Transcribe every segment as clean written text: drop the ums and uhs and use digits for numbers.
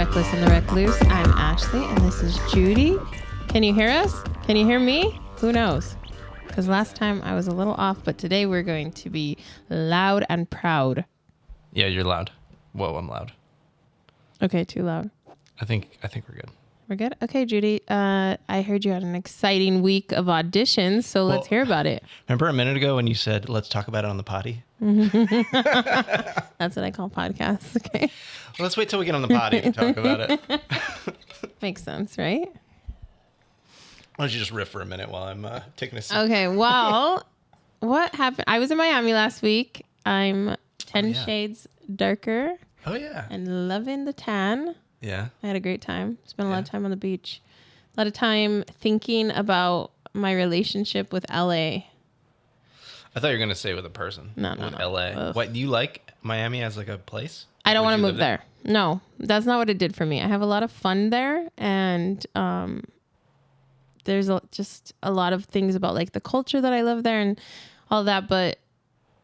Reckless and the Recluse. I'm Ashley, and this is Judy. Can you hear us? Can you hear me? Who knows? Because last time I was a little off, but today we're going to be loud and proud. Yeah, you're loud. Whoa, I'm loud. Okay, too loud. I think we're good. We're good? Okay, Judy. I heard you had an exciting week of auditions, so let's hear about it. Remember a minute ago when you said, let's talk about it on the potty? That's what I call podcasts, okay? Well, let's wait till we get on the potty to talk about it. Makes sense, right? Why don't you just riff for a minute while I'm taking a sip? Okay, well, what happened? I was in MyAmi last week. I'm 10 shades darker. Oh, yeah. And loving the tan. Yeah. I had a great time. Spent a lot of time on the beach. A lot of time thinking about my relationship with LA. I thought you were going to say with a person. No. LA. Ugh. What, do you like MyAmi as like a place? I don't want to move there. No, that's not what it did for me. I have a lot of fun there, and there's just a lot of things about like the culture that I love there and all that, but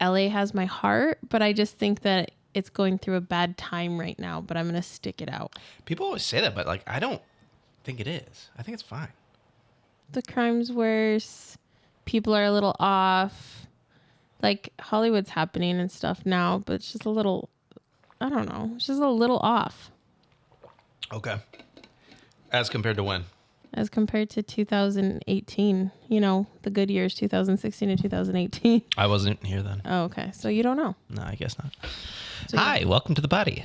LA has my heart, but I just think that it's going through a bad time right now, but I'm going to stick it out. People always say that, but like, I don't think it is. I think it's fine. The crime's worse. People are a little off. Like Hollywood's happening and stuff now, but it's just a little, I don't know. It's just a little off. Okay. As compared to when? As compared to 2018, you know, the good years, 2016 and 2018. I wasn't here then. Oh, okay. So you don't know. No, I guess not. So Hi, welcome to the potty.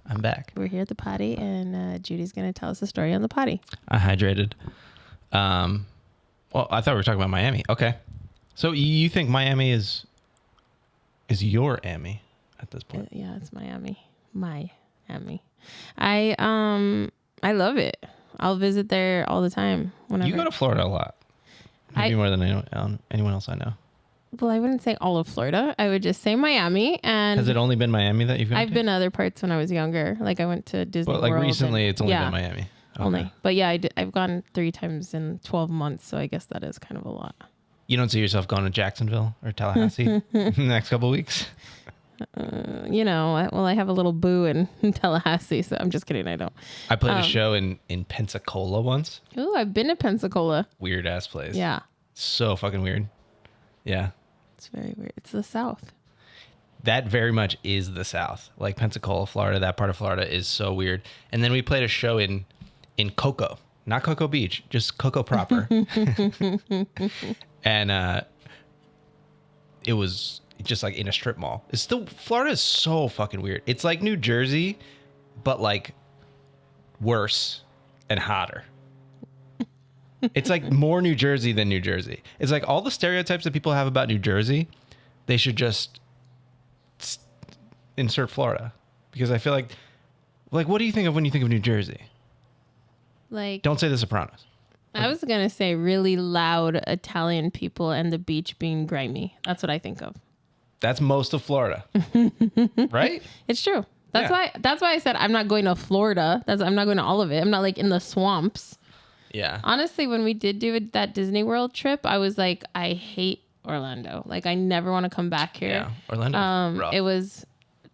I'm back. We're here at the potty, and Judy's going to tell us a story on the potty. I hydrated. Well, I thought we were talking about MyAmi. Okay. So you think MyAmi is your Ami at this point? Yeah, it's MyAmi. MyAmi. I love it. I'll visit there all the time. Whenever. You go to Florida a lot. Maybe more than anyone else I know. Well, I wouldn't say all of Florida. I would just say MyAmi. And has it only been MyAmi that you've gone to? I've been other parts when I was younger. Like I went to Disney World. But like recently, it's only been MyAmi. Okay. Only. But yeah, I've gone 3 times in 12 months. So I guess that is kind of a lot. You don't see yourself going to Jacksonville or Tallahassee in the next couple of weeks? You know, I have a little boo in Tallahassee, so I'm just kidding. I don't. I played a show in Pensacola once. Ooh, I've been to Pensacola. Weird ass place. Yeah. So fucking weird. Yeah. It's very weird. It's the South. That very much is the South. Like Pensacola, Florida, that part of Florida is so weird. And then we played a show in Cocoa. Not Cocoa Beach, just Cocoa proper. And it was just like in a strip mall. Florida is so fucking weird. It's like New Jersey, but like worse and hotter. It's like more New Jersey than New Jersey. It's like all the stereotypes that people have about New Jersey, they should just insert Florida. Because I feel like what do you think of when you think of New Jersey? Like, don't say The Sopranos. I was going to say really loud Italian people and the beach being grimy. That's what I think of. That's most of Florida. Right? It's true. That's why I said I'm not going to Florida. I'm not going to all of it. I'm not like in the swamps. Yeah. Honestly, when we did do that Disney World trip, I was like, I hate Orlando. Like, I never want to come back here. Yeah, Orlando. Rough. It was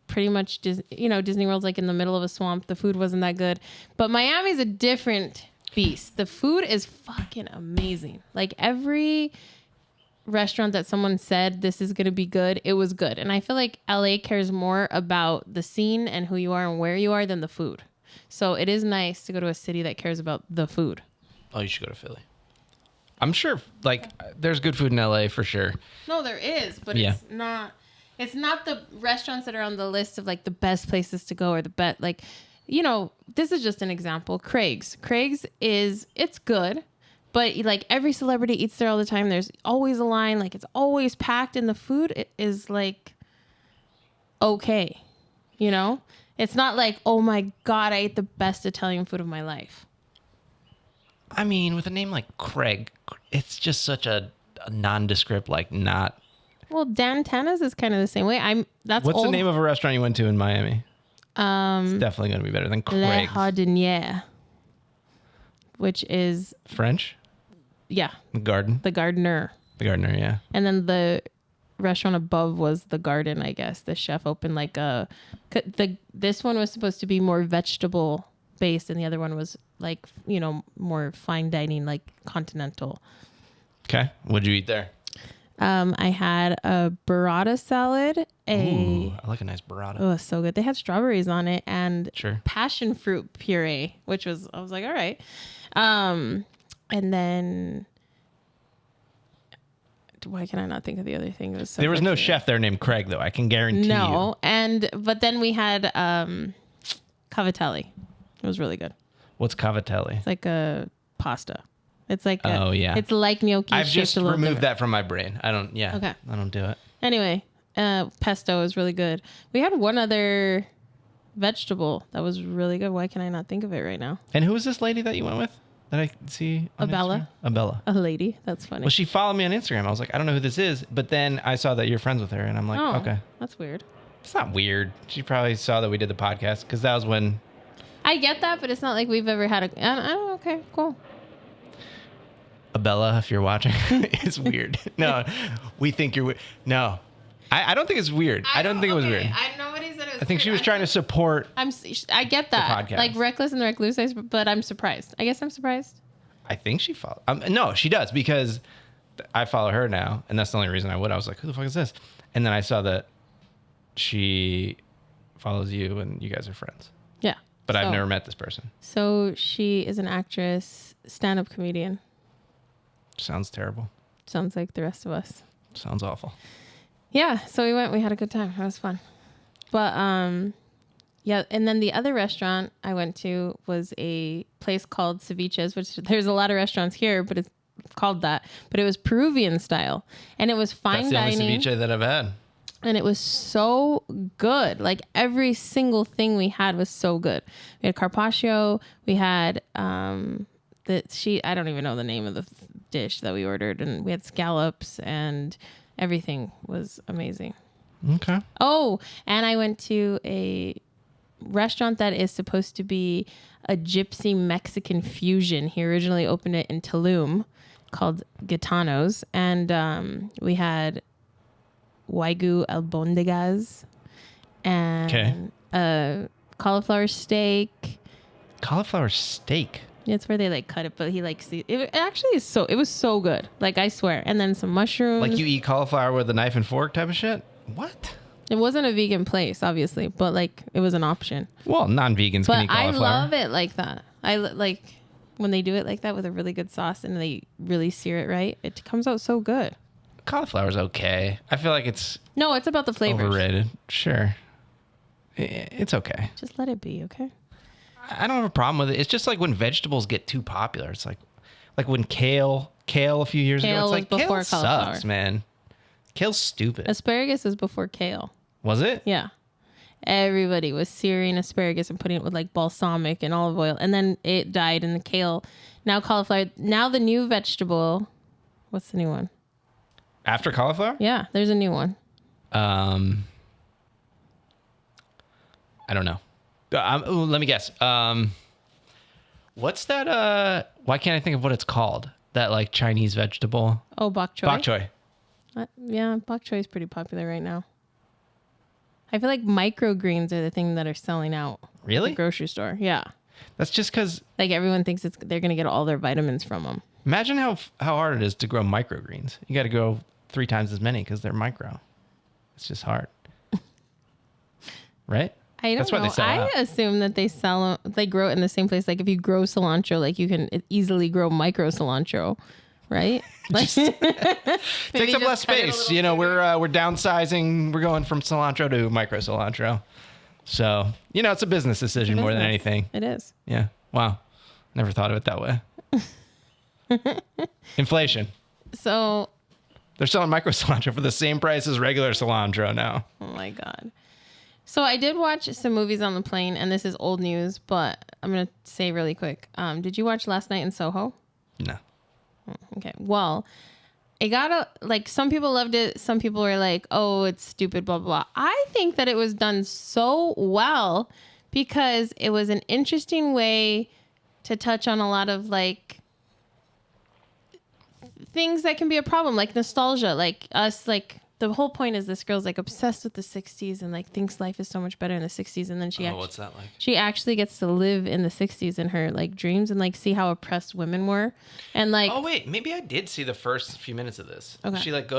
pretty much Disney World's like in the middle of a swamp. The food wasn't that good, but MyAmi's a different beast. The food is fucking amazing. Like every restaurant that someone said this is gonna be good, it was good. And I feel like LA cares more about the scene and who you are and where you are than the food. So it is nice to go to a city that cares about the food. Oh, you should go to Philly. I'm sure, like, there's good food in LA for sure. No, there is, but it's not. It's not the restaurants that are on the list of like the best places to go or the best. Like, you know, this is just an example. Craig's it's good, but like every celebrity eats there all the time. There's always a line. Like it's always packed, and the food is like okay. You know, it's not like, oh my God, I ate the best Italian food of my life. I mean, with a name like Craig, it's just such a nondescript, like not. Well, Dan Tana's is kind of the same way. What's the name of a restaurant you went to in MyAmi? It's definitely going to be better than Craig's. Le Jardinier, which is French. Yeah. The gardener. The gardener, yeah. And then the restaurant above was the garden, I guess. The chef opened like this one was supposed to be more vegetable based, and the other one was like, more fine dining, like continental. Okay. What'd you eat there? I had a burrata salad. Ooh, I like a nice burrata. Oh, so good. They had strawberries on it and Sure. passion fruit puree, which was, I was like, all right. And then, why can I not think of the other thing? There was no chef there named Craig, though. I can guarantee you. No. But then we had cavatelli. It was really good. What's cavatelli? It's like a pasta. It's like yeah. It's like gnocchi. I've just removed different. that from my brain. Okay. I don't do it. Anyway, pesto is really good. We had one other vegetable that was really good. Why can I not think of it right now? And who was this lady that you went with that I see on Abella. Instagram? Abella. A lady. That's funny. Well, she followed me on Instagram. I was like, I don't know who this is. But then I saw that you're friends with her. And I'm like, okay. That's weird. It's not weird. She probably saw that we did the podcast because that was when... I get that, but it's not like we've ever had a... okay, cool. Abella, if you're watching, it's weird. No, we think you're weird. No, I don't think it's weird. I don't think it was weird. Nobody said it was I think she was trying to support. I get that. podcast. Like Reckless and the Recluse, but I'm surprised. I guess I'm surprised. I think she followed. No, she does because I follow her now, and that's the only reason I would. I was like, who the fuck is this? And then I saw that she follows you, and you guys are friends. Yeah. But I've never met this person. So she is an actress, stand-up comedian. Sounds terrible. Sounds like the rest of us. Sounds awful. Yeah, so we went. We had a good time. It was fun. But yeah, and then the other restaurant I went to was a place called Ceviches, which there's a lot of restaurants here, but it's called that. But it was Peruvian style, and it was fine dining. That's the only ceviche that I've had. And it was so good. Like every single thing we had was so good. We had carpaccio. We had I don't even know the name of the dish that we ordered, and we had scallops, and everything was amazing. Okay. Oh, and I went to a restaurant that is supposed to be a gypsy Mexican fusion. He originally opened it in Tulum, called Gitanos, and we had Wagyu albondigas and cauliflower steak. Cauliflower steak. It's where they like cut it, but he likes it. Actually is so. It was so good. Like I swear. And then some mushrooms. Like you eat cauliflower with a knife and fork type of shit. What? It wasn't a vegan place, obviously, but like it was an option. Well, non-vegans can eat cauliflower. But I love it like that. I like when they do it like that with a really good sauce and they really sear it right. It comes out so good. Cauliflower's okay. I feel like it's about the flavors. Overrated. Sure. It's okay. Just let it be, okay? I don't have a problem with it. It's just like when vegetables get too popular. It's like when kale a few years ago. It's like kale sucks, man. Kale's stupid. Asparagus was before kale. Was it? Yeah. Everybody was searing asparagus and putting it with like balsamic and olive oil, and then it died in the kale. Now cauliflower. Now the new vegetable. What's the new one? After cauliflower? Yeah, there's a new one. I don't know. Let me guess. What's that? Why can't I think of what it's called? That like Chinese vegetable. Oh, bok choy. Bok choy. Yeah, bok choy is pretty popular right now. I feel like microgreens are the thing that are selling out. Really? At the grocery store. Yeah. That's just because like everyone thinks they're gonna get all their vitamins from them. Imagine how hard it is to grow microgreens. You got to grow 3 times as many because they're micro. It's just hard, right? I don't know. Why they sell out. Assume that they grow it in the same place. Like if you grow cilantro, like you can easily grow micro cilantro, right? Like, takes up less space. You know, we're downsizing. We're going from cilantro to micro cilantro. So, you know, it's a business decision more than anything. It is. Yeah. Wow. Never thought of it that way. Inflation. So they're selling micro cilantro for the same price as regular cilantro now. Oh my God. So I did watch some movies on the plane, and this is old news, but I'm going to say really quick. Did you watch Last Night in Soho? No. Okay. Well, it got some people loved it. Some people were like, oh, it's stupid, blah, blah, blah. I think that it was done so well because it was an interesting way to touch on a lot of like things that can be a problem, like nostalgia, like us like the whole point is this girl's like obsessed with the 60s and like thinks life is so much better in the 60s, and then what's that like? She actually gets to live in the 60s in her like dreams and like see how oppressed women were, and like wait, maybe I did see the first few minutes of this. Okay. She like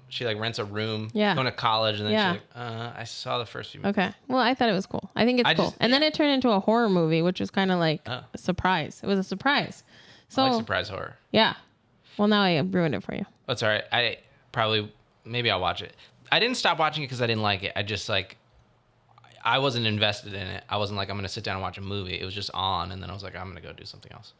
she like rents a room, Yeah. going to college, and then she's like, I saw the first few minutes. Okay, well I thought it was cool. I think it's cool. And then it turned into a horror movie, which was kind of like a surprise. It was a surprise. So I like surprise horror. Yeah. Well, now I ruined it for you. That's all right. Maybe I'll watch it. I didn't stop watching it because I didn't like it. I just like, I wasn't invested in it. I wasn't like, I'm going to sit down and watch a movie. It was just on. And then I was like, I'm going to go do something else.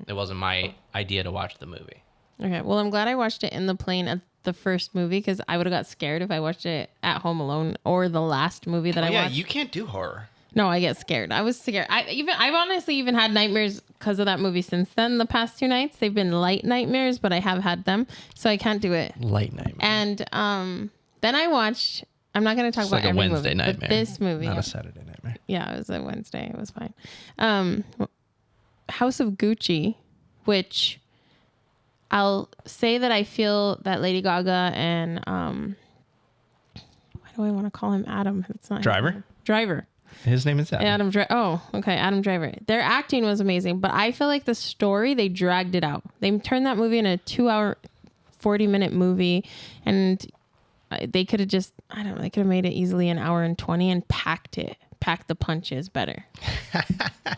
It wasn't my idea to watch the movie. Okay. Well, I'm glad I watched it in the plane at the first movie, because I would have got scared if I watched it at home alone or the last movie that I watched. Yeah, you can't do horror. No, I get scared. I was scared. I've honestly even had nightmares because of that movie since then. The past 2 nights, they've been light nightmares, but I have had them, so I can't do it. Light nightmare. And then I watched. I'm not going to talk about like every a Wednesday movie, nightmare. but this movie, not a Saturday nightmare. Yeah, it was a Wednesday. It was fine. House of Gucci, which I'll say that I feel that Lady Gaga and why do I want to call him Adam? It's not Driver. Driver. His name is Adam. Adam Driver. Their acting was amazing, but I feel like the story, they dragged it out. They turned that movie into a 2-hour, 40-minute movie, and they could have just, I don't know, they could have made it easily an hour and 20 and packed the punches better. I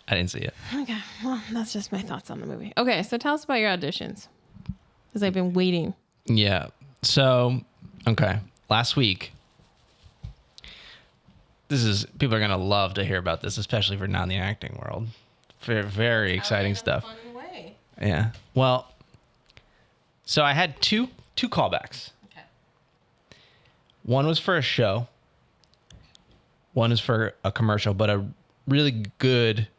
didn't see it. Okay, well, that's just my thoughts on the movie. Okay, so tell us about your auditions, because I've been waiting. Yeah. So, okay. Last week, people are going to love to hear about this, especially for not in the acting world. Very, very exciting stuff. Fun way. Yeah. Well, so I had two callbacks. Okay. One was for a show. One is for a commercial, but a really good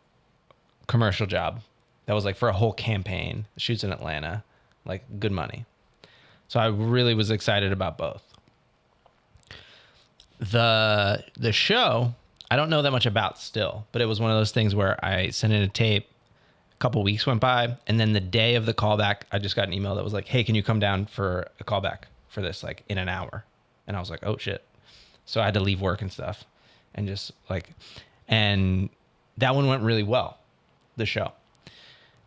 commercial job. That was like for a whole campaign. The shoots in Atlanta, like good money. So I really was excited about both. The show, I don't know that much about still, but it was one of those things where I sent in a tape, a couple weeks went by, and then the day of the callback, I just got an email that was like, hey, can you come down for a callback for this, like in an hour? And I was like, oh shit. So I had to leave work and stuff and just like, and that one went really well, the show.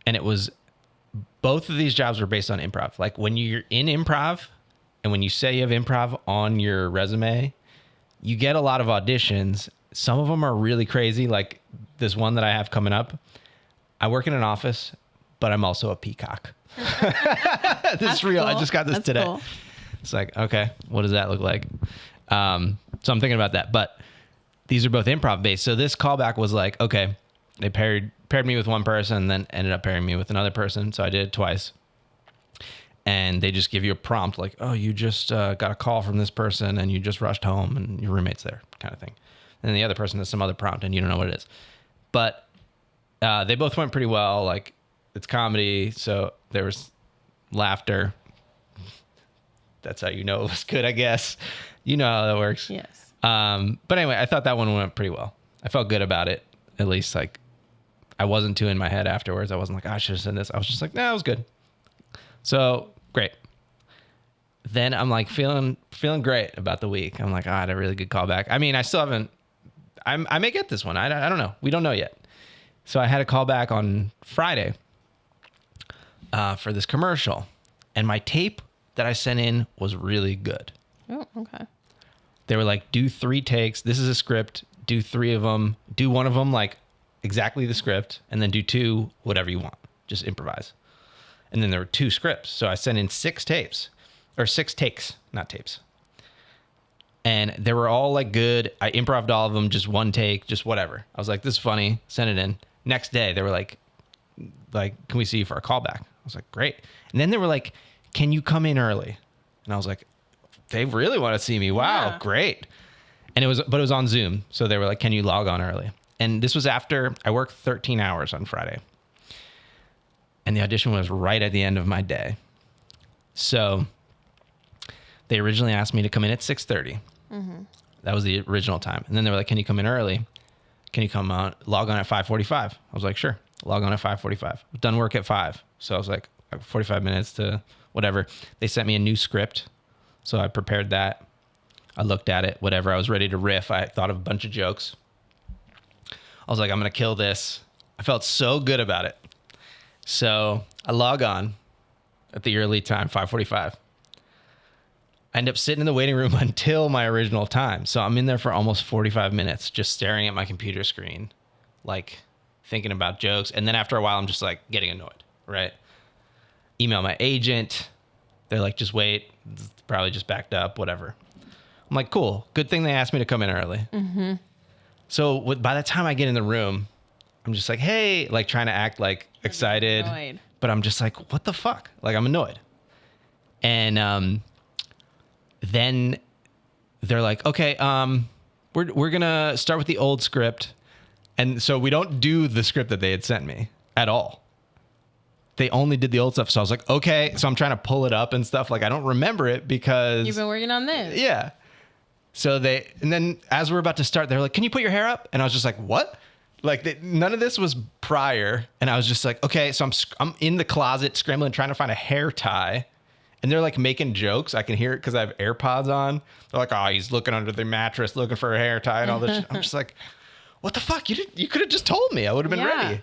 And it was, both of these jobs were based on improv. Like when you're in improv and when you say you have improv on your resume, you get a lot of auditions. Some of them are really crazy. Like this one that I have coming up. I work in an office, but I'm also a peacock. This is real. Cool. I just got this today. Cool. It's like, okay, what does that look like? So I'm thinking about that. But these are both improv based. So this callback was like, okay, they paired me with one person and then ended up pairing me with another person. So I did it twice. And they just give you a prompt like, oh, you just got a call from this person and you just rushed home and your roommate's there, kind of thing. And then the other person has some other prompt and you don't know what it is. But they both went pretty well. Like it's comedy, so there was laughter. That's how you know it was good, I guess. You know how that works. Yes. But anyway, I thought that one went pretty well. I felt good about it. At least like I wasn't too in my head afterwards. I wasn't like, oh, I should have said this. I was just like, nah, it was good. So great. Then I'm like feeling great about the week. I'm like, I had a really good callback. I mean, I still haven't. I may get this one. I don't know. We don't know yet. So I had a callback on Friday for this commercial, and my tape that I sent in was really good. Oh, okay. They were like, do 3 takes. This is a script. Do 3 of them. Do one of them like exactly the script, and then do 2 whatever you want. Just improvise. And then there were 2 scripts. So I sent in 6 tapes, or 6 takes, not tapes. And they were all like good. I improv'd all of them, just 1 take, just whatever. I was like, this is funny. Send it in. Next day, they were like, can we see you for a callback? I was like, great. And then they were like, can you come in early? And I was like, they really want to see me. Wow, yeah. Great. And it was on Zoom. So they were like, can you log on early? And this was after I worked 13 hours on Friday. And the audition was right at the end of my day. So they originally asked me to come in at 6:30. Mm-hmm. That was the original time. And then they were like, can you come in early? Can you come on, log on at 5:45? I was like, sure. Log on at 5:45. Done work at 5. So I was like, 45 minutes to whatever. They sent me a new script. So I prepared that. I looked at it, whatever. I was ready to riff. I thought of a bunch of jokes. I was like, I'm going to kill this. I felt so good about it. So I log on at the early time, 5:45. I end up sitting in the waiting room until my original time. So I'm in there for almost 45 minutes, just staring at my computer screen, like thinking about jokes. And then after a while, I'm just like getting annoyed, right? Email my agent. They're like, just wait. It's probably just backed up, whatever. I'm like, cool. Good thing they asked me to come in early. Mm-hmm. So by the time I get in the room, I'm just like, hey, like trying to act like excited. Annoyed. But I'm just like, what the fuck? Like, I'm annoyed. And then they're like, okay, we're going to start with the old script. And so we don't do the script that they had sent me at all. They only did the old stuff. So I was like, okay. So I'm trying to pull it up and stuff. Like, I don't remember it because... You've been working on this. Yeah. So and then as we're about to start, they're like, can you put your hair up? And I was just like, what? Like, none of this was prior. And I was just like, okay. So I'm in the closet scrambling, trying to find a hair tie. And they're like making jokes. I can hear it because I have AirPods on. They're like, oh, he's looking under the mattress, looking for a hair tie and all this shit. I'm just like, what the fuck? You could have just told me. I would have been ready.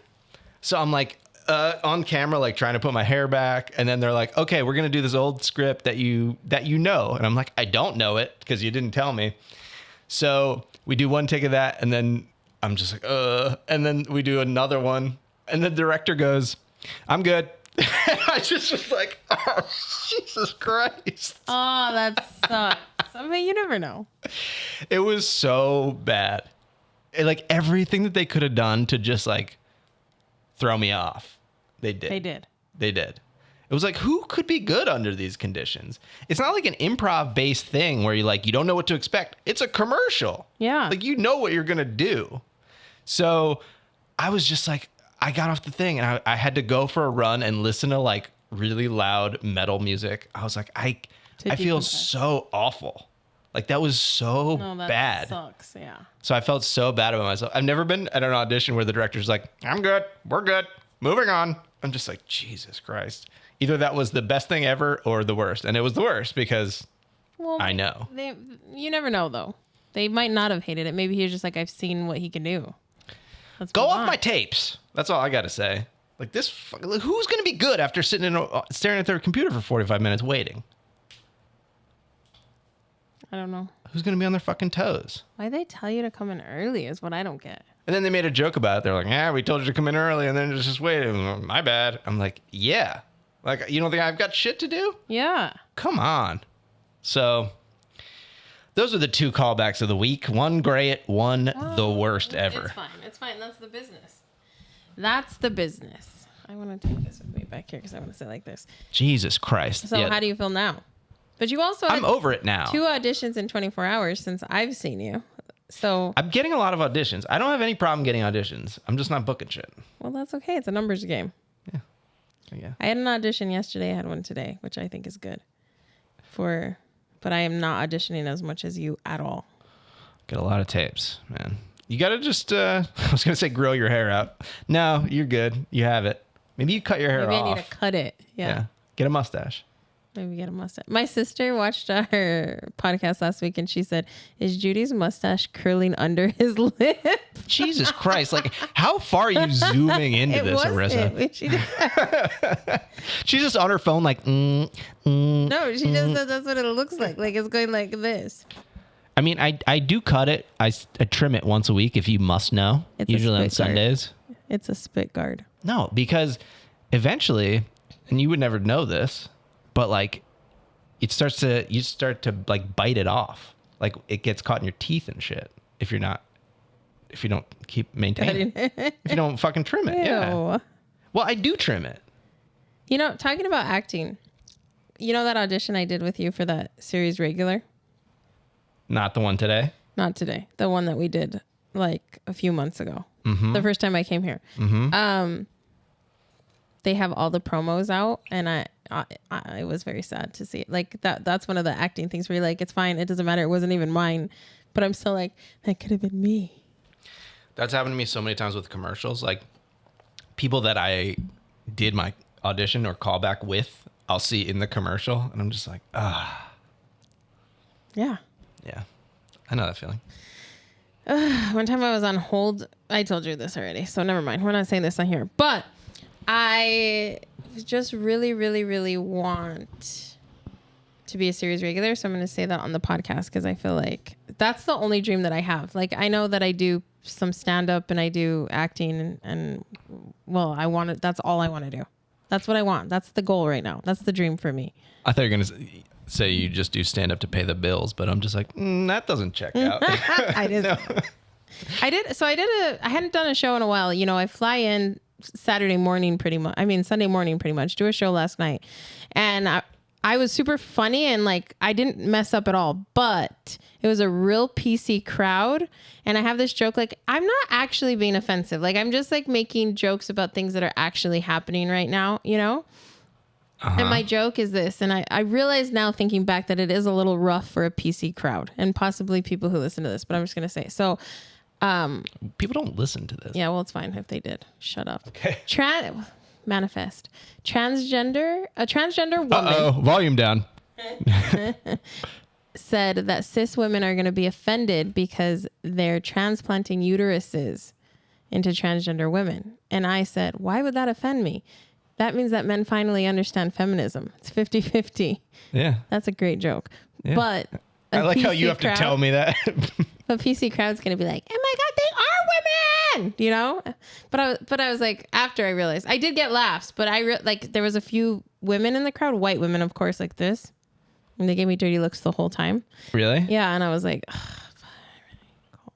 So I'm like, on camera, like trying to put my hair back. And then they're like, okay, we're going to do this old script that you know. And I'm like, I don't know it because you didn't tell me. So we do one take of that. And then I'm just like, and then we do another one. And the director goes, I'm good. I just was like, oh, Jesus Christ. Oh, that sucks. I mean, you never know. It was so bad. Like everything that they could have done to just like throw me off. They did. It was like, who could be good under these conditions? It's not like an improv based thing where you don't know what to expect. It's a commercial. Yeah. Like, you know what you're going to do. So I was just like, I got off the thing and I had to go for a run and listen to like really loud metal music. I was like, I feel so awful. Like, that was so bad. Sucks. Yeah. So I felt so bad about myself. I've never been at an audition where the director's like, I'm good. We're good. Moving on. I'm just like, Jesus Christ. Either that was the best thing ever or the worst. And it was the worst because I know. You never know, though. They might not have hated it. Maybe he was just like, I've seen what he can do. Go off my tapes. That's all I got to say. Like, who's going to be good after sitting staring at their computer for 45 minutes waiting? I don't know. Who's going to be on their fucking toes? Why they tell you to come in early is what I don't get. And then they made a joke about it. They're like, yeah, we told you to come in early and then just wait. My bad. I'm like, yeah. Like, you don't think I've got shit to do? Yeah. Come on. So those are the 2 callbacks of the week. One great, one the worst ever. It's fine. It's fine. That's the business. That's the business. I want to take this with me back here because I want to say it like this. Jesus Christ. So how do you feel now? But you also I'm over it now. 2 auditions in 24 hours since I've seen you. So I'm getting a lot of auditions. I don't have any problem getting auditions. I'm just not booking shit. Well, that's okay. It's a numbers game. Yeah. I had an audition yesterday. I had one today, which I think is good. But I am not auditioning as much as you at all. Get a lot of tapes, man. You got to just, I was going to say grow your hair out. No, you're good. You have it. Maybe you cut your hair off. Maybe I need to cut it. Yeah. Get a mustache. Maybe get a mustache. My sister watched our podcast last week and she said, is Judy's mustache curling under his lip? Jesus Christ. Like, how far are you zooming into this, Arissa? She's just on her phone like, No, she just said that's what it looks like. Like, it's going like this. I mean, I do cut it. I trim it once a week, if you must know. It's usually on Sundays. It's a spit guard. No, because eventually, and you would never know this, but like you start to like bite it off. Like, it gets caught in your teeth and shit if you don't keep maintaining it. If you don't fucking trim it. Ew. Yeah. Well, I do trim it. You know, talking about acting, you know that audition I did with you for that series regular? Not the one today? Not today. The one that we did like a few months ago. Mm-hmm. The first time I came here. Mm-hmm. They have all the promos out, and I was very sad to see it. Like, that's one of the acting things where you're like, it's fine, it doesn't matter, it wasn't even mine. But I'm still like, that could have been me. That's happened to me so many times with commercials. Like, people that I did my audition or callback with, I'll see in the commercial, and I'm just like, Yeah. Yeah. I know that feeling. One time I was on hold. I told you this already, so never mind. We're not saying this on here. But I just really, really, really want to be a series regular. So I'm going to say that on the podcast because I feel like that's the only dream that I have. Like, I know that I do some stand-up and I do acting and well, I want to, that's all I want to do. That's what I want. That's the goal right now. That's the dream for me. I thought you were going to say you just do stand-up to pay the bills, but I'm just like, that doesn't check out. I did. No. I hadn't done a show in a while. You know, I fly in Sunday morning pretty much, do a show last night. And I was super funny and like, I didn't mess up at all, but it was a real PC crowd. And I have this joke, like, I'm not actually being offensive. Like, I'm just like making jokes about things that are actually happening right now, you know? Uh-huh. And my joke is this. And I realize now thinking back that it is a little rough for a PC crowd and possibly people who listen to this, but I'm just going to say, so, people don't listen to this. Yeah, well, it's fine if they did. Shut up. Okay. Manifest. A transgender woman. Uh-oh, volume down. Said that cis women are going to be offended because they're transplanting uteruses into transgender women. And I said, why would that offend me? That means that men finally understand feminism. It's 50-50. Yeah. That's a great joke. Yeah. But I like how you have to tell me that. A PC crowd's going to be like, oh my God, they are women, you know? But I was like, after I realized, I did get laughs, but there was a few women in the crowd, white women, of course, like this. And they gave me dirty looks the whole time. Really? Yeah. And I was like, cool.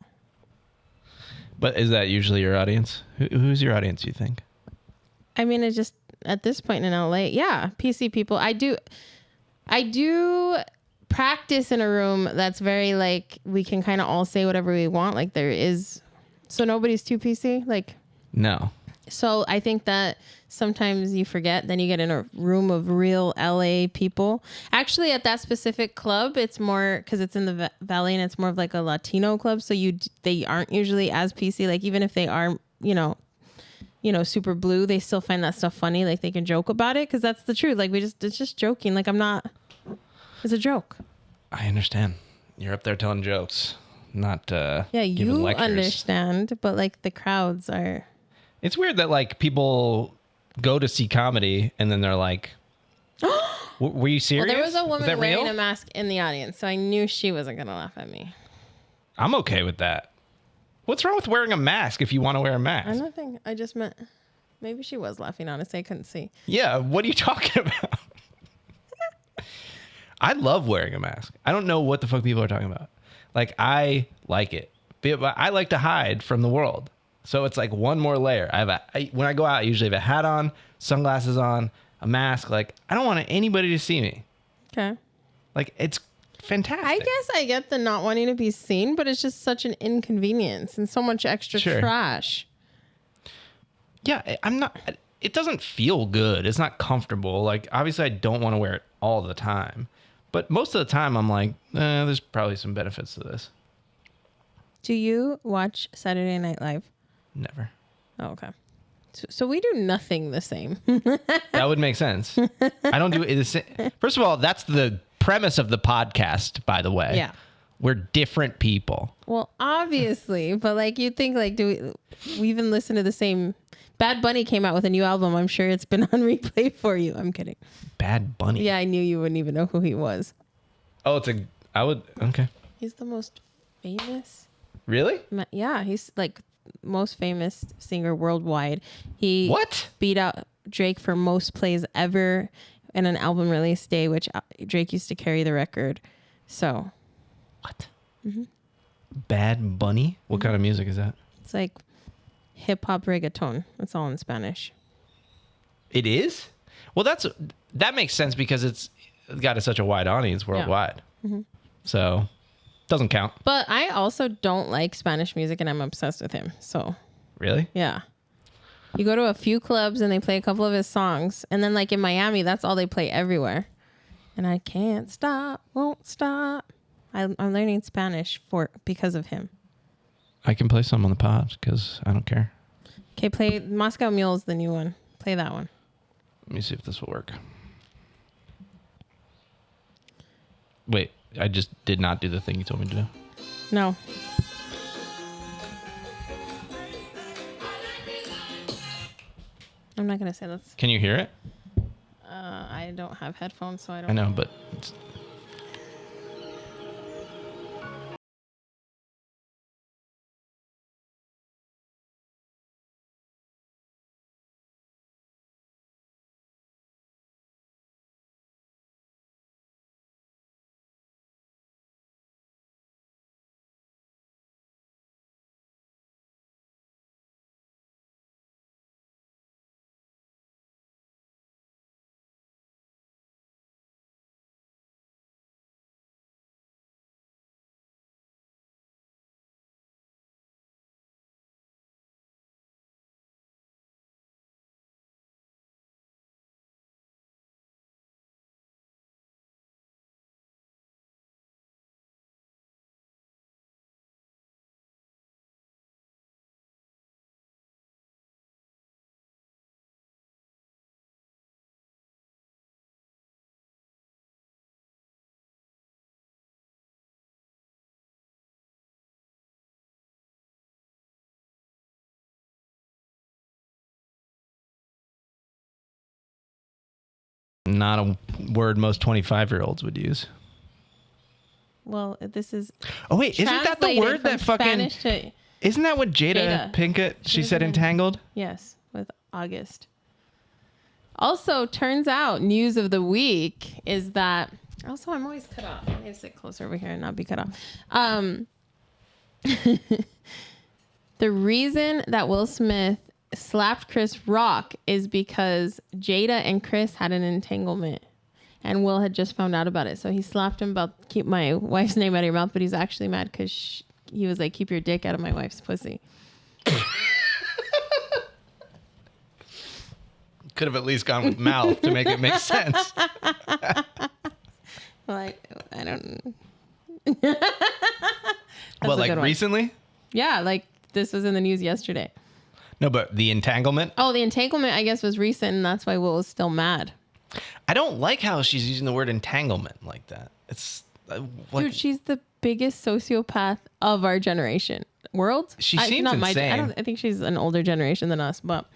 But is that usually your audience? Who's your audience, you think? I mean, it's just at this point in LA. Yeah. PC people. I do practice in a room that's very like, we can kind of all say whatever we want. Like there is, so nobody's too PC. Like, no. So I think that sometimes you forget, then you get in a room of real LA people. Actually, at that specific club, it's more because it's in the valley and it's more of like a Latino club. So they aren't usually as PC. Like even if they are, you know, super blue, they still find that stuff funny. Like they can joke about it because that's the truth. Like it's just joking. Like it's a joke. I understand. You're up there telling jokes, not yeah, you lectures. Understand, but like the crowds are. It's weird that like people go to see comedy and then they're like, were you serious? Well, there was a woman wearing a mask in the audience, so I knew she wasn't going to laugh at me. I'm okay with that. What's wrong with wearing a mask if you want to wear a mask? Nothing. I just meant maybe she was laughing, honestly. I couldn't see. Yeah, what are you talking about? I love wearing a mask. I don't know what the fuck people are talking about. Like, I like it. But I like to hide from the world. So it's like one more layer. When I go out, I usually have a hat on, sunglasses on, a mask. Like, I don't want anybody to see me. Okay. Like, it's fantastic. I guess I get the not wanting to be seen, but it's just such an inconvenience and so much extra trash. Yeah, I'm not... It doesn't feel good. It's not comfortable. Like, obviously, I don't want to wear it all the time. But most of the time, I'm like, there's probably some benefits to this. Do you watch Saturday Night Live? Never. Oh, okay. So we do nothing the same. That would make sense. I don't do it the same. First of all, that's the premise of the podcast, by the way. Yeah. We're different people. Well, obviously. But like, you'd think like, do we even listen to the same... Bad Bunny came out with a new album. I'm sure it's been on replay for you. I'm kidding. Bad Bunny? Yeah, I knew you wouldn't even know who he was. Oh, okay. He's the most famous. Really? Yeah, he's like most famous singer worldwide. He beat out Drake for most plays ever in an album release day, which Drake used to carry the record. So. What? Mm-hmm. Bad Bunny? What kind of music is that? It's like hip hop reggaeton. It's all in Spanish. It is? Well, that makes sense because it's got such a wide audience worldwide. Yeah. Mm-hmm. So doesn't count. But I also don't like Spanish music and I'm obsessed with him. So really? Yeah. You go to a few clubs and they play a couple of his songs. And then like in Miami, that's all they play everywhere. And I can't stop, won't stop. I'm learning Spanish because of him. I can play some on the pod because I don't care. Okay, play Moscow Mule is the new one. Play that one. Let me see if this will work. Wait, I just did not do the thing you told me to do. No. I'm not gonna say that's. Can you hear it? I don't have headphones, so I don't. I know, but. Not a word most 25-year-olds would use. Well, this is. Oh wait, isn't that the word that fucking? Isn't that what Jada Pinkett? She said entangled. Yes, with August. Also, turns out news of the week is that. Also, I'm always cut off. I need to sit closer over here and not be cut off. The reason that Will Smith slapped Chris Rock is because Jada and Chris had an entanglement, and Will had just found out about it. So he slapped him about keep my wife's name out of your mouth, but he's actually mad because he was like, keep your dick out of my wife's pussy. Could have at least gone with mouth to make it make sense. Like, I don't. Well, like recently? Yeah, like this was in the news yesterday. No, but the entanglement? Oh, the entanglement, I guess, was recent, and that's why Will was still mad. I don't like how she's using the word entanglement like that. It's dude, she's the biggest sociopath of our generation. World? She seems insane. I think she's an older generation than us, but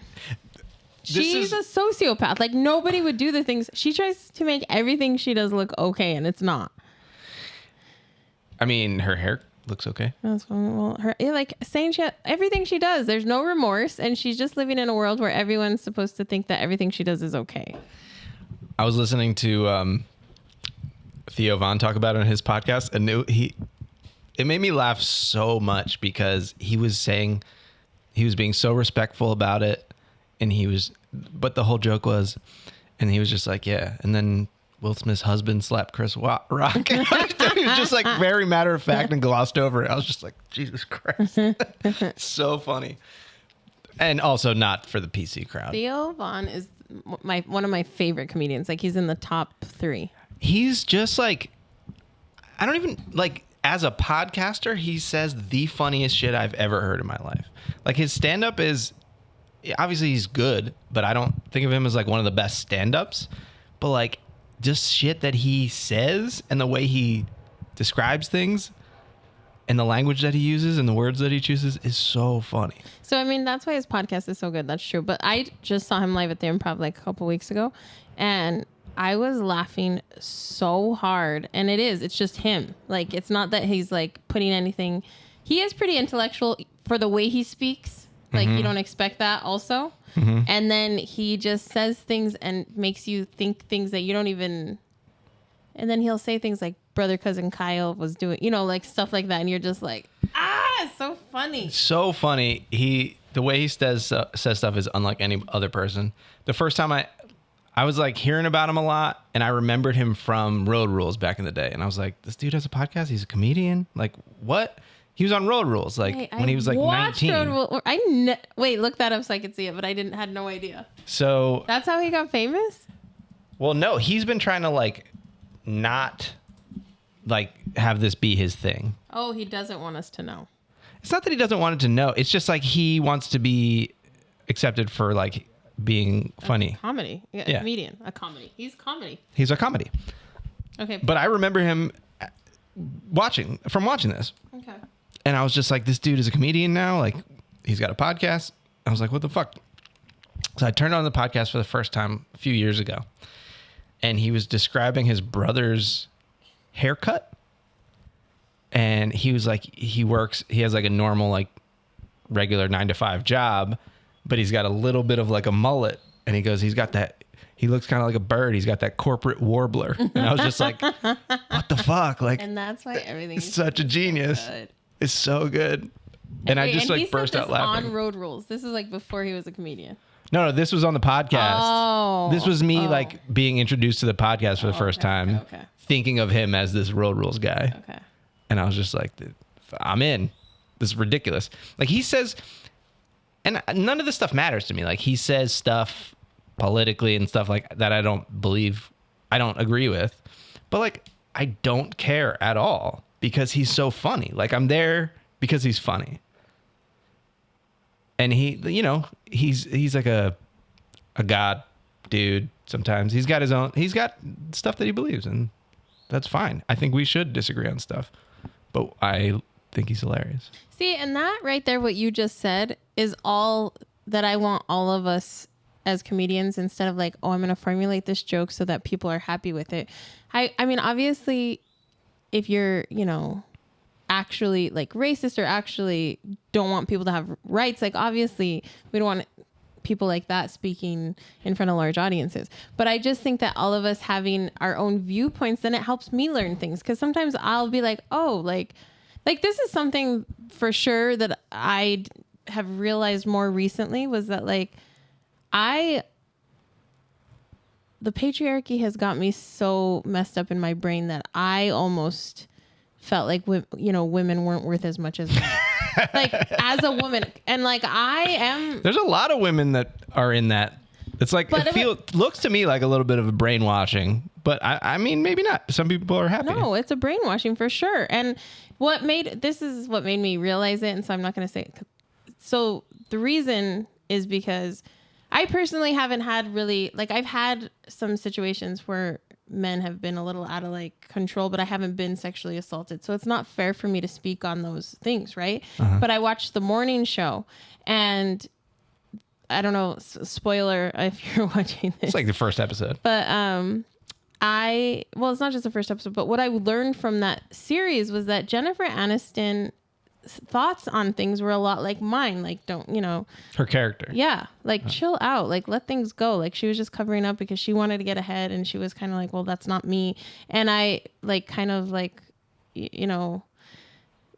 she's a sociopath. Like, nobody would do the things. She tries to make everything she does look okay, and it's not. I mean, her hair looks okay. That's fine. Well, like saying everything she does, there's no remorse, and she's just living in a world where everyone's supposed to think that everything she does is okay. I was listening to Theo Von talk about it on his podcast, and it made me laugh so much because he was saying he was being so respectful about it, and but the whole joke was, and he was just like, yeah, and then Will Smith's husband slapped Chris Rock. He was just like very matter of fact and glossed over it. I was just like, Jesus Christ. So funny. And also not for the PC crowd. Theo Von is one of my favorite comedians. Like, he's in the top 3. He's just like, I don't even like, as a podcaster, he says the funniest shit I've ever heard in my life. Like, his stand-up is, obviously he's good, but I don't think of him as like one of the best stand-ups. But like, just shit that he says and the way he describes things and the language that he uses and the words that he chooses is so funny. So, I mean, that's why his podcast is so good. That's true. But I just saw him live at the Improv like a couple weeks ago, and I was laughing so hard. And it's just him. Like, it's not that he's like putting anything. He is pretty intellectual for the way he speaks. Like, you don't expect that also. Mm-hmm. And then he just says things and makes you think things that you don't even. And then he'll say things like brother cousin Kyle was doing, like stuff like that. And you're just like, it's so funny. So funny. The way he says stuff is unlike any other person. The first time I was like hearing about him a lot, and I remembered him from Road Rules back in the day. And I was like, this dude has a podcast. He's a comedian. Like, what? He was on Road Rules, like when he was like 19. Wait, look that up so I could see it, but I had no idea. So that's how he got famous? Well, no, he's been trying to like not like have this be his thing. Oh, he doesn't want us to know. It's not that he doesn't want it to know. It's just like he wants to be accepted for like being funny. Comedy. Yeah. Comedian. A comedy. He's comedy. He's a comedy. Okay. But I remember him watching this. Okay. And I was just like, this dude is a comedian now. Like, he's got a podcast. I was like, what the fuck? So I turned on the podcast for the first time a few years ago. And he was describing his brother's haircut. And he was like, he has like a normal, like regular 9-to-5 job, but he's got a little bit of like a mullet. And he goes, he looks kind of like a bird. He's got that corporate warbler. And I was just like, what the fuck? Like, and that's why everything's such a genius. Good. It's so good. And I just like burst out laughing. On Road Rules. This is like before he was a comedian. No, this was on the podcast. Oh. This was me like being introduced to the podcast for the first time, okay. thinking of him as this Road Rules guy. Okay. And I was just like, I'm in. This is ridiculous. Like he says, and none of this stuff matters to me. Like he says stuff politically and stuff like that I don't agree with. But like I don't care at all because he's so funny. Like I'm there because he's funny. And he, you know, he's like a god dude sometimes. He's got stuff that he believes in. That's fine. I think we should disagree on stuff. But I think he's hilarious. See, and that right there, what you just said, is all that I want all of us as comedians, instead of like, oh, I'm going to formulate this joke so that people are happy with it. I mean, obviously, if you're, you know, actually like racist or actually don't want people to have rights, like obviously we don't want people like that speaking in front of large audiences. But I just think that all of us having our own viewpoints, then it helps me learn things. Because sometimes I'll be like, oh, like this is something for sure that I have realized more recently, was that like the patriarchy has got me so messed up in my brain that I almost felt like, you know, women weren't worth as much as men. Like as a woman. And like there's a lot of women that are in that. It's like, looks to me like a little bit of a brainwashing, but I mean, maybe not. Some people are happy. No, it's a brainwashing for sure. And this is what made me realize it. And so I'm not going to say it. So the reason is because I personally haven't had really, like I've had some situations where men have been a little out of like control, but I haven't been sexually assaulted. So it's not fair for me to speak on those things. Right. Uh-huh. But I watched the morning show and I don't know, spoiler if you're watching this. It's like the first episode. But it's not just the first episode, but what I learned from that series was that Jennifer Aniston thoughts on things were a lot like mine. Like, don't, you know, her character. Yeah. Like chill out, like let things go. Like she was just covering up because she wanted to get ahead, and she was kind of like, well, that's not me. And I like kind of like, you know,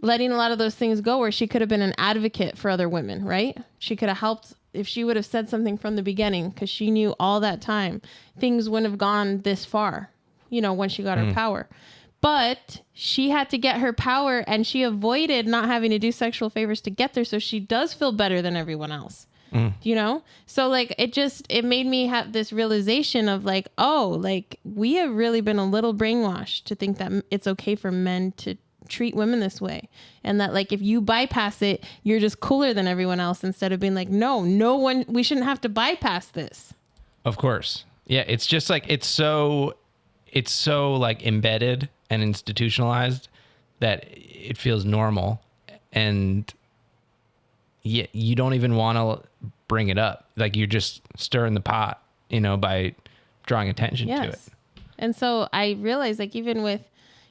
letting a lot of those things go where she could have been an advocate for other women, right? She could have helped if she would have said something from the beginning, because she knew all that time things wouldn't have gone this far, you know, when she got her power. But she had to get her power, and she avoided not having to do sexual favors to get there. So she does feel better than everyone else, you know? So like, it made me have this realization of like, oh, like we have really been a little brainwashed to think that it's okay for men to treat women this way. And that like, if you bypass it, you're just cooler than everyone else, instead of being like, no one, we shouldn't have to bypass this. Of course. Yeah. It's just like, it's so like embedded and institutionalized that it feels normal, and you don't even want to bring it up. Like you're just stirring the pot, you know, by drawing attention to it. And so I realized like,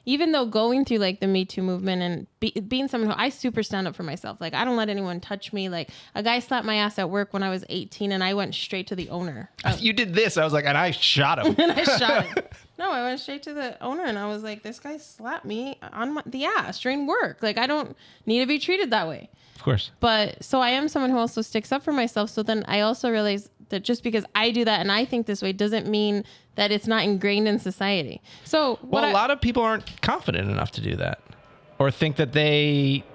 even though going through like the Me Too movement and being someone who I super stand up for myself, like I don't let anyone touch me. Like a guy slapped my ass at work when I was 18 and I went straight to the owner. You did this. I was like, and I shot him. And I shot him. No, I went straight to the owner and I was like, this guy slapped me on the ass during work. Like I don't need to be treated that way. Of course. But so I am someone who also sticks up for myself. So then I also realized that just because I do that and I think this way doesn't mean that it's not ingrained in society. So a lot of people aren't confident enough to do that, or think that they've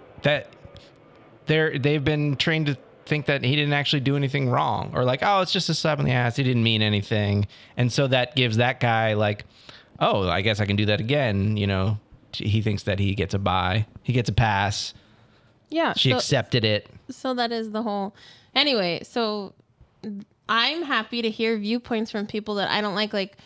been trained to think that he didn't actually do anything wrong, or like, oh, it's just a slap in the ass, he didn't mean anything. And so that gives that guy like, oh, I guess I can do that again. You know, he thinks that he gets a pass. Yeah. She accepted it. So that is the whole, anyway, so I'm happy to hear viewpoints from people that I don't like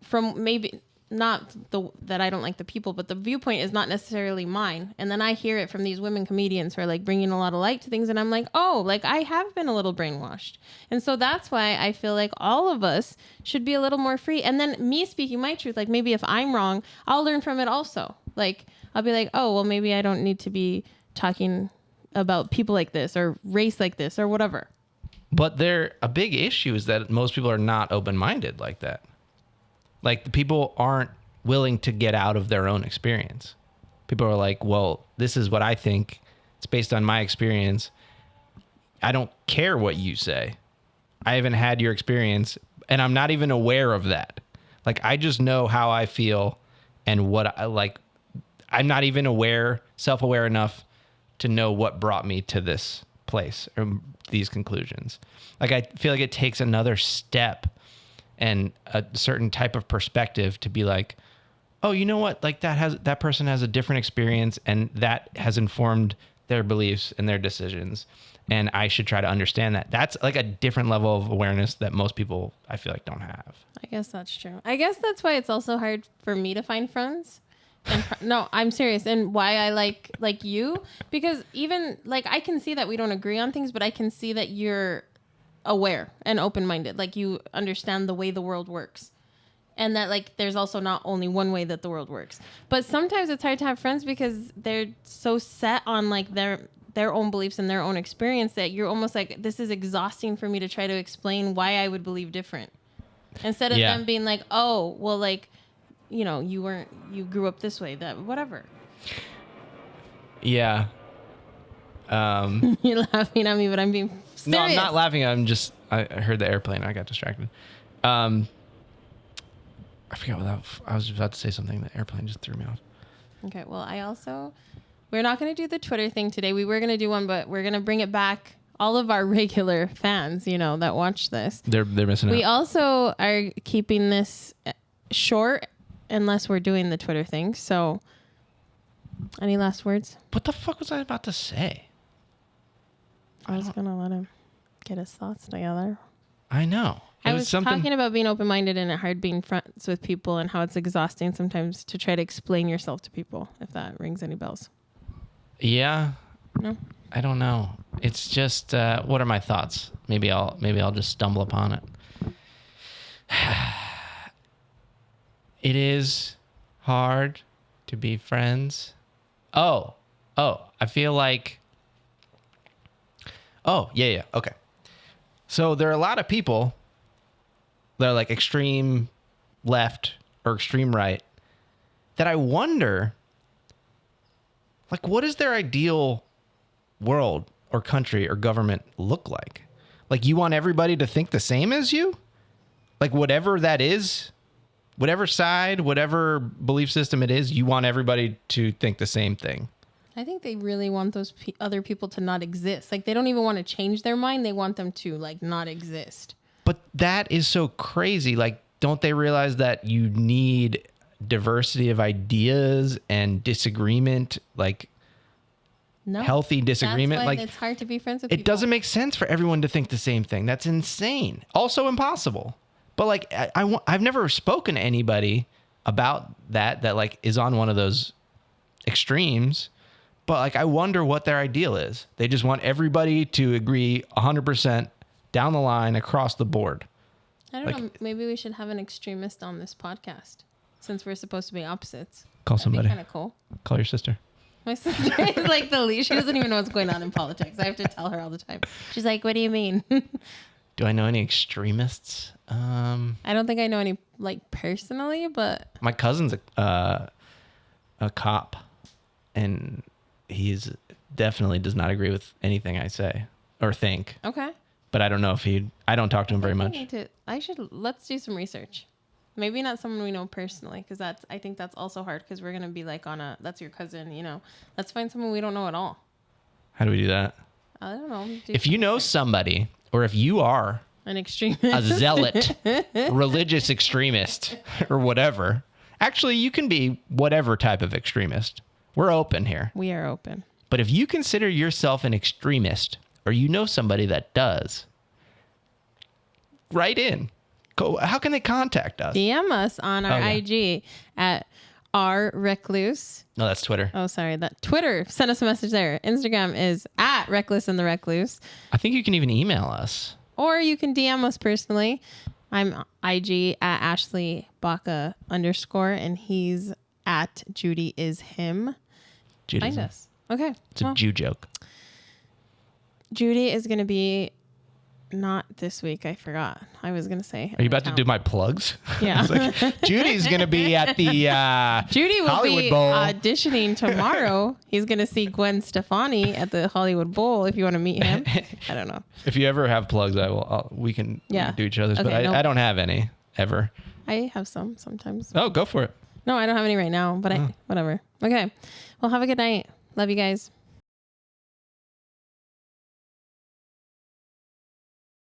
from maybe that I don't like the people, but the viewpoint is not necessarily mine. And then I hear it from these women comedians who are like bringing a lot of light to things. And I'm like, oh, like I have been a little brainwashed. And so that's why I feel like all of us should be a little more free. And then me speaking my truth, like maybe if I'm wrong, I'll learn from it also. Like I'll be like, oh, well, maybe I don't need to be talking about people like this or race like this or whatever. But a big issue is that most people are not open-minded like that. Like the people aren't willing to get out of their own experience. People are like, well, this is what I think. It's based on my experience. I don't care what you say. I haven't had your experience and I'm not even aware of that. Like, I just know how I feel and what I like. I'm not even self-aware enough to know what brought me to this place or these conclusions. Like, I feel like it takes another step and a certain type of perspective to be like, oh, you know what? Like that person has a different experience and that has informed their beliefs and their decisions. And I should try to understand that. That's like a different level of awareness that most people, I feel like, don't have. I guess that's true. I guess that's why it's also hard for me to find friends. And no, I'm serious. And why I like you, because even like, I can see that we don't agree on things, but I can see that you're aware and open-minded. Like you understand the way the world works. And that like, there's also not only one way that the world works. But sometimes it's hard to have friends because they're so set on like their own beliefs and their own experience that you're almost like, this is exhausting for me to try to explain why I would believe different. Instead of them being like, oh, well, like, you know, you grew up this way, that whatever. Yeah. You're laughing at me, but I'm being serious. No, I'm not laughing. I heard the airplane. I got distracted. I forgot I was about to say something. The airplane just threw me off. Okay. Well, we're not going to do the Twitter thing today. We were going to do one, but we're going to bring it back. All of our regular fans, you know, that watch this. They're missing out. We also are keeping this short unless we're doing the Twitter thing. So any last words? What the fuck was I about to say? I was going to let him get his thoughts together. I know. I was talking about being open-minded and hard being friends with people and how it's exhausting sometimes to try to explain yourself to people, if that rings any bells. Yeah. No? I don't know. It's just, what are my thoughts? Maybe I'll just stumble upon it. It is hard to be friends. Oh, I feel like, yeah. Okay. So there are a lot of people that are like extreme left or extreme right that I wonder, like, what does their ideal world or country or government look like? Like, you want everybody to think the same as you? Like, whatever that is, whatever side, whatever belief system it is, you want everybody to think the same thing. I think they really want those other people to not exist. Like, they don't even want to change their mind. They want them to, like, not exist. But that is so crazy. Like, don't they realize that you need diversity of ideas and disagreement, like healthy disagreement? That's why like, it's hard to be friends with people. It doesn't make sense for everyone to think the same thing. That's insane. Also impossible. But like, I've never spoken to anybody about that like is on one of those extremes. But like, I wonder what their ideal is. They just want everybody to agree 100% down the line across the board. I don't know. Maybe we should have an extremist on this podcast since we're supposed to be opposites. Call somebody. Kind of cool. Call your sister. My sister is like the lead. She doesn't even know what's going on in politics. I have to tell her all the time. She's like, what do you mean? Do I know any extremists? I don't think I know any like personally, but my cousin's a cop, and he's definitely does not agree with anything I say or think. Okay. But I don't know if I don't talk to him very much. Let's do some research. Maybe not someone we know personally, because I think that's also hard, because we're going to be like that's your cousin, you know. Let's find someone we don't know at all. How do we do that? I don't know. If you know somebody, or if you are an extremist, a zealot, religious extremist, or whatever, actually, you can be whatever type of extremist. We're open here. We are open. But if you consider yourself an extremist, or you know somebody that does, write in. How can they contact us? DM us on our IG at @Recluse. No, that's Twitter. Oh, sorry. That Twitter. Send us a message there. Instagram is @Reckless and the Recluse. I think you can even email us. Or you can DM us personally. I'm IG @Ashley Baca _ and he's @JudyIsHim. Find us. Okay. It's a Jew joke. Judy is going to be not this week. I forgot. I was going to say. Are you about to do my plugs? Yeah. Like, Judy's going to be at the Judy will Hollywood be Bowl. auditioning tomorrow. He's going to see Gwen Stefani at the Hollywood Bowl if you want to meet him. I don't know. If you ever have plugs, we can do each other's, but I don't have any ever. I have some sometimes. Oh, go for it. No, I don't have any right now, but whatever. Okay. Well, have a good night. Love you guys.